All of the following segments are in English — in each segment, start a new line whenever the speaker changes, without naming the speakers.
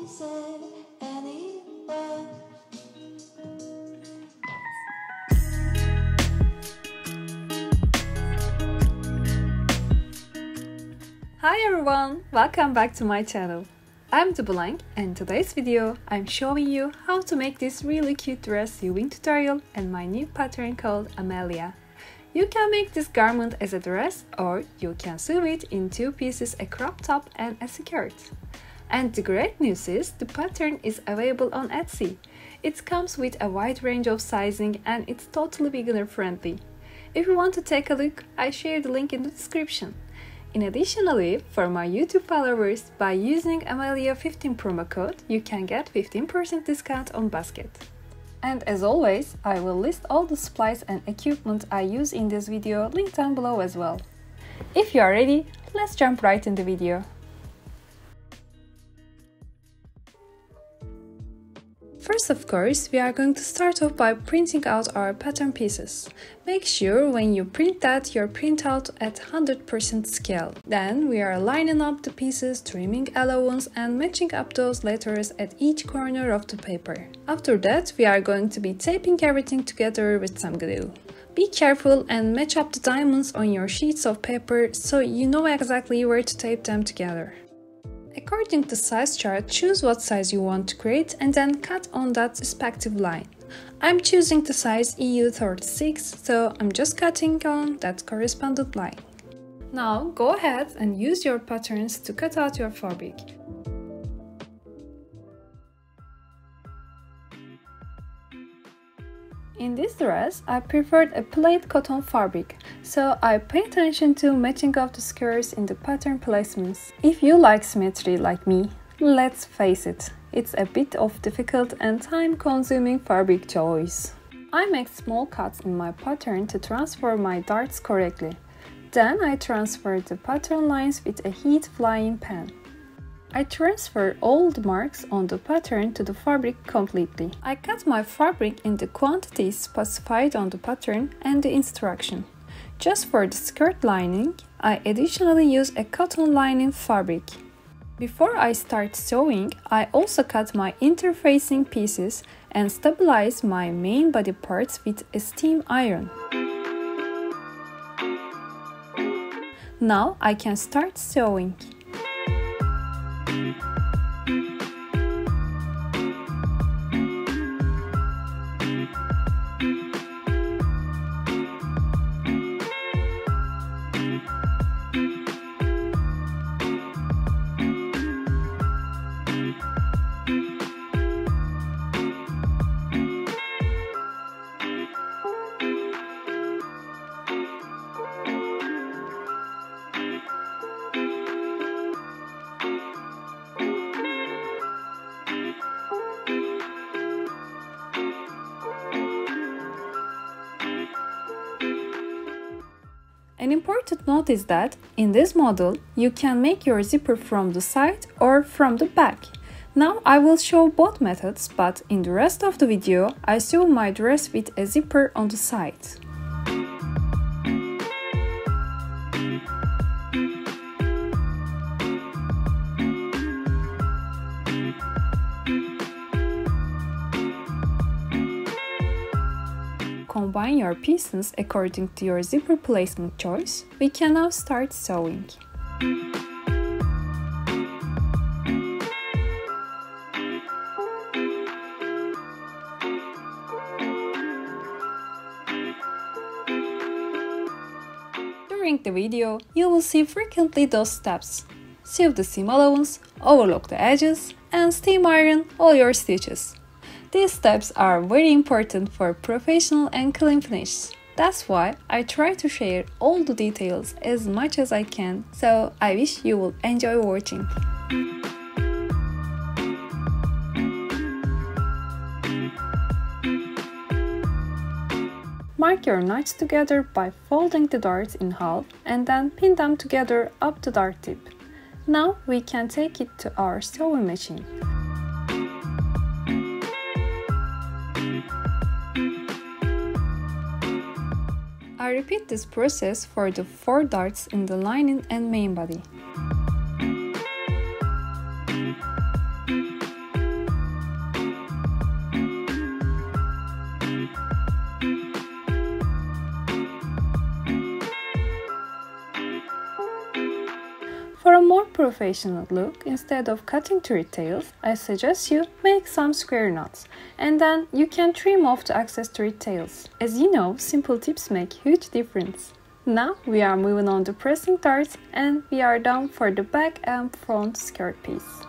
say anywhere.
Hi everyone, welcome back to my channel. I'm Blank, and in today's video I'm showing you how to make this really cute dress sewing tutorial and my new pattern called Amelia. You can make this garment as a dress or you can sew it in two pieces, a crop top and a skirt. And the great news is the pattern is available on Etsy. It comes with a wide range of sizing and it's totally beginner friendly. If you want to take a look, I share the link in the description. Additionally, for my YouTube followers, by using Amelia 15 promo code, you can get 15% discount on basket. And as always, I will list all the supplies and equipment I use in this video linked down below as well. If you are ready, let's jump right in the video. First, of course, we are going to start off by printing out our pattern pieces. Make sure when you print that you're print out at 100% scale. Then we are lining up the pieces, trimming allowance and matching up those letters at each corner of the paper. After that, we are going to be taping everything together with some glue. Be careful and match up the diamonds on your sheets of paper so you know exactly where to tape them together. According to the size chart, choose what size you want to create and then cut on that respective line. I'm choosing the size EU36, so I'm just cutting on that corresponding line. Now go ahead and use your patterns to cut out your fabric. In this dress, I preferred a plaid cotton fabric, so I pay attention to matching up the skirts in the pattern placements. If you like symmetry like me, let's face it, it's a bit of difficult and time-consuming fabric choice. I make small cuts in my pattern to transfer my darts correctly. Then I transfer the pattern lines with a heat flying pan. I transfer all the marks on the pattern to the fabric completely. I cut my fabric in the quantities specified on the pattern and the instruction. Just for the skirt lining, I additionally use a cotton lining fabric. Before I start sewing, I also cut my interfacing pieces and stabilize my main body parts with a steam iron. Now I can start sewing. An important note is that, in this model, you can make your zipper from the side or from the back. Now I will show both methods, but in the rest of the video, I sew my dress with a zipper on the side. Combine your pieces according to your zipper placement choice. We can now start sewing. During the video, you will see frequently those steps. Sew the seam allowance, overlock the edges, and steam iron all your stitches. These steps are very important for professional and clean finish. That's why I try to share all the details as much as I can, so I wish you will enjoy watching. Mark your knots together by folding the darts in half and then pin them together up the dart tip. Now we can take it to our sewing machine. I repeat this process for the 4 darts in the lining and main body. more professional look, instead of cutting to tails, I suggest you make some square knots, and then you can trim off the excess tails. As you know, simple tips make huge difference. Now we are moving on to pressing darts, and we are done for the back and front skirt piece.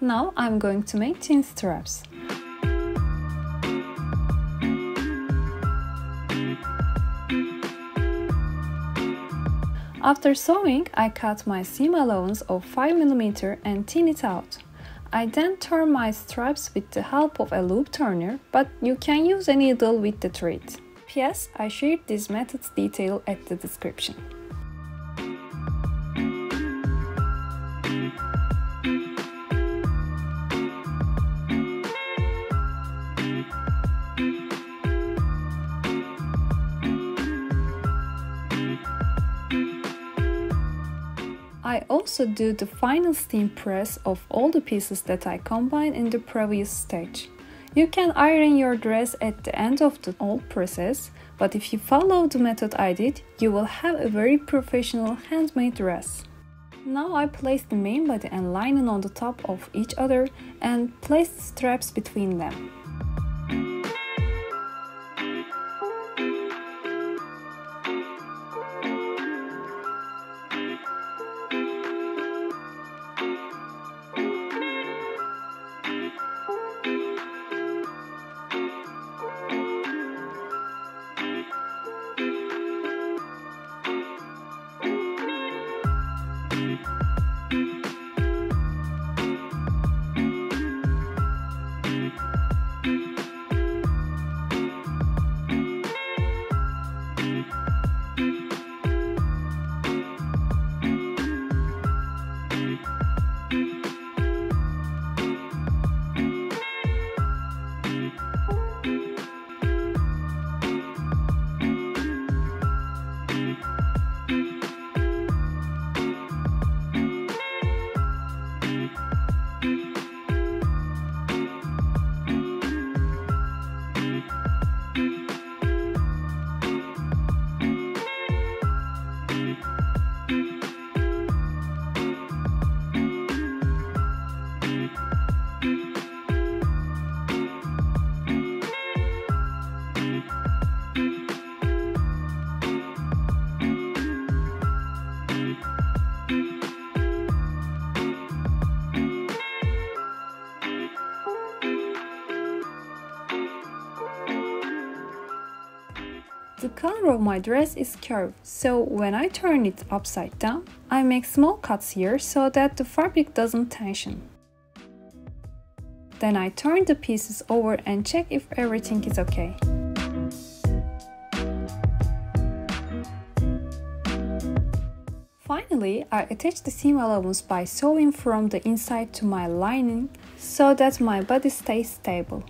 Now I'm going to make thin straps. After sewing, I cut my seam allowance of 5 mm and thin it out. I then turn my straps with the help of a loop turner, but you can use a needle with the thread. P.S. I shared this method's detail at the description. I also do the final steam press of all the pieces that I combined in the previous stage. You can iron your dress at the end of the whole process, but if you follow the method I did, you will have a very professional handmade dress. Now I place the main body and lining on the top of each other and place the straps between them. The color of my dress is curved, so when I turn it upside down, I make small cuts here so that the fabric doesn't tension. Then I turn the pieces over and check if everything is okay. Finally, I attach the seam allowance by sewing from the inside to my lining so that my body stays stable.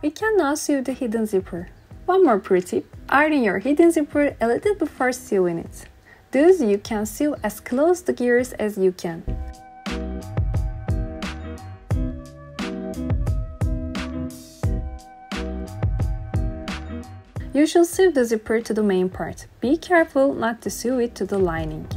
We can now sew the hidden zipper. One more pro tip, iron your hidden zipper a little before sewing it. Thus you can sew as close the gears as you can. You should sew the zipper to the main part. Be careful not to sew it to the lining.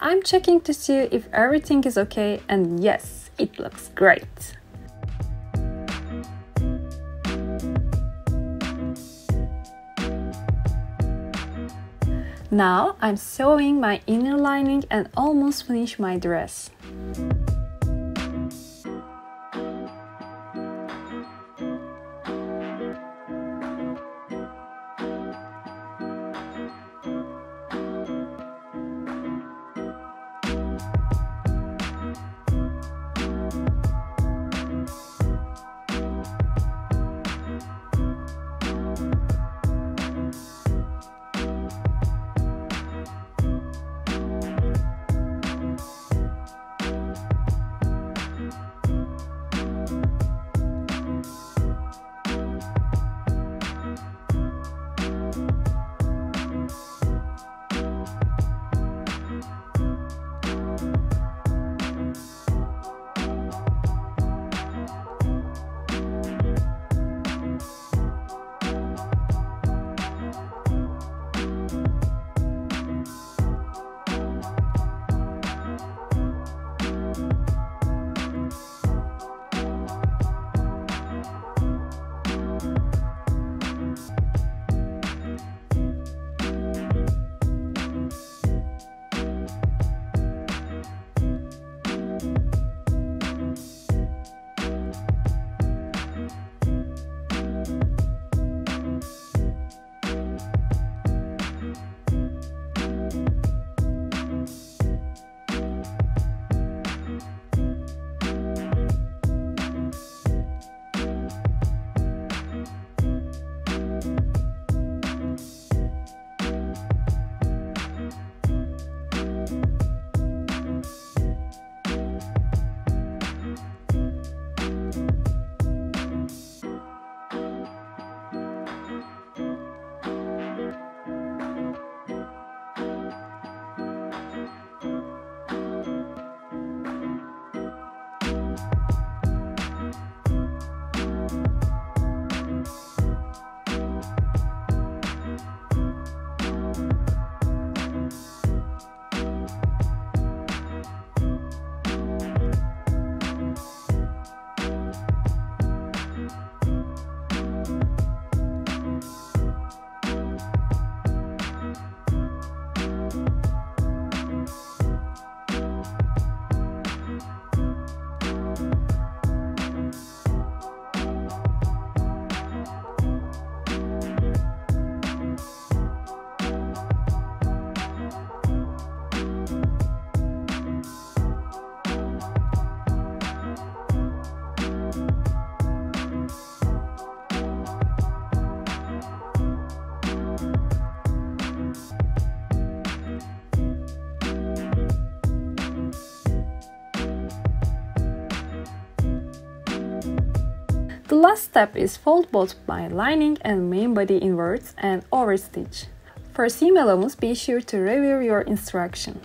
I'm checking to see if everything is okay, and yes, it looks great. Now I'm sewing my inner lining and almost finished my dress. The last step is fold both my lining and main body inwards and overstitch. For seam allowance, be sure to review your instruction.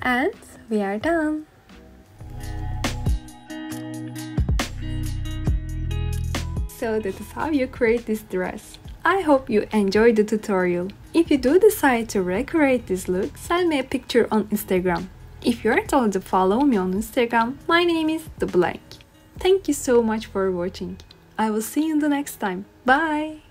And we are done! So that is how you create this dress. I hope you enjoyed the tutorial. If you do decide to recreate this look, send me a picture on Instagram. If you aren't already follow me on Instagram, my name is The Blank. Thank you so much for watching. I will see you in the next time. Bye!